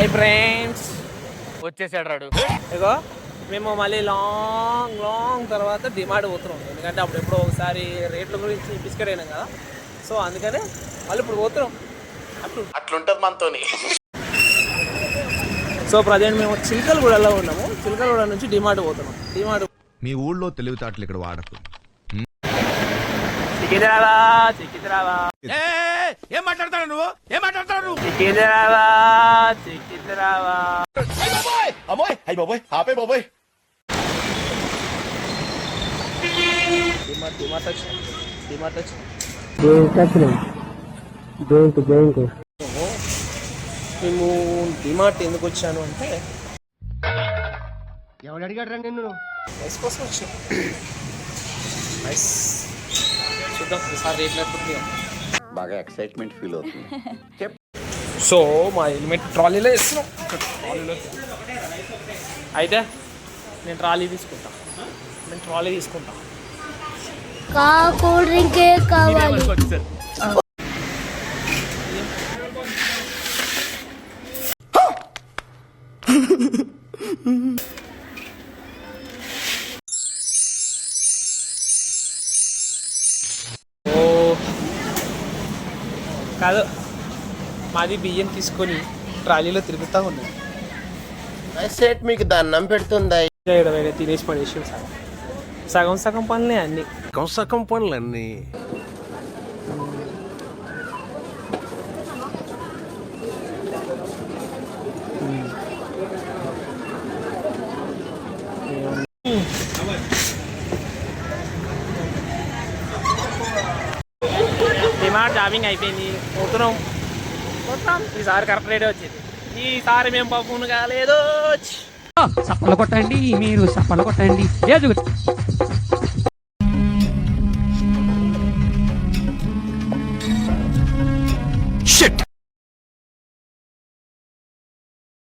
Hi friends, వచ్చేసాడు రాడు. ఇగో మేము మళ్ళీ లాంగ్ తర్వాత డిమాండ్ పోతున్నాం. ఎందుకంటే అప్పుడు ఎప్పుడో ఒకసారి రేట్ల గురించి బిస్కెట్ అయినాం కదా, సో అందుకనే మళ్ళీ ఇప్పుడు పోతున్నాం. అట్లుంటది మనతోని. సో ప్రజెంట్ మేము చిలకలగూడలో ఉన్నాము. చిలకలగూడ నుంచి డిమాండ్ పోతున్నాం. డిమాండ్ మీ ఊళ్ళో తెలివితేటలు ఇక్కడ వాడకు. చిక్కిదిరావా ఏం మాట్లాడతాడు నువ్వు? చిక్కిదిరావా. అమ్మోయ్ అయ్యి బాబోయ్, ఆపే బాబోయ్. డిమార్ట్ వచ్చినాం. మేము డిమార్ట్ ఎందుకు వచ్చాను అంటే ఎవడు అడిగాడు నిన్ను? రైస్ కోసం వచ్చాం. రైస్ చూద్దాం ఈసారి రేట్లు ఎప్పుడు. బాగా ఎక్సైట్మెంట్ ఫీల్ అవుతుంది. సో మా హెల్మెట్ ట్రాలీలో వేస్తున్నాం. ట్రాలీలో అయితే నేను ట్రాలీ తీసుకుంటా. కూల్ డ్రింక్ కావాలి. కాదు, మాది బియ్యం తీసుకొని ట్రాలీలో తిరుగుతూ ఉన్నాం. సెట్ మీకు దండం పెడుతుందా? వేరే తినేసి పడేసి సగం పనులే అన్నీ. పనులన్నీ డిమాండ్ జాబింగ్ అయిపోయింది. పోతున్నాం. ఈసారి కరెక్ట్ రేటే వచ్చింది. ఈసారి మేము పప్పును కాలేదు. చప్పలు కొట్టండి, మీరు చప్పలు కొట్టండి.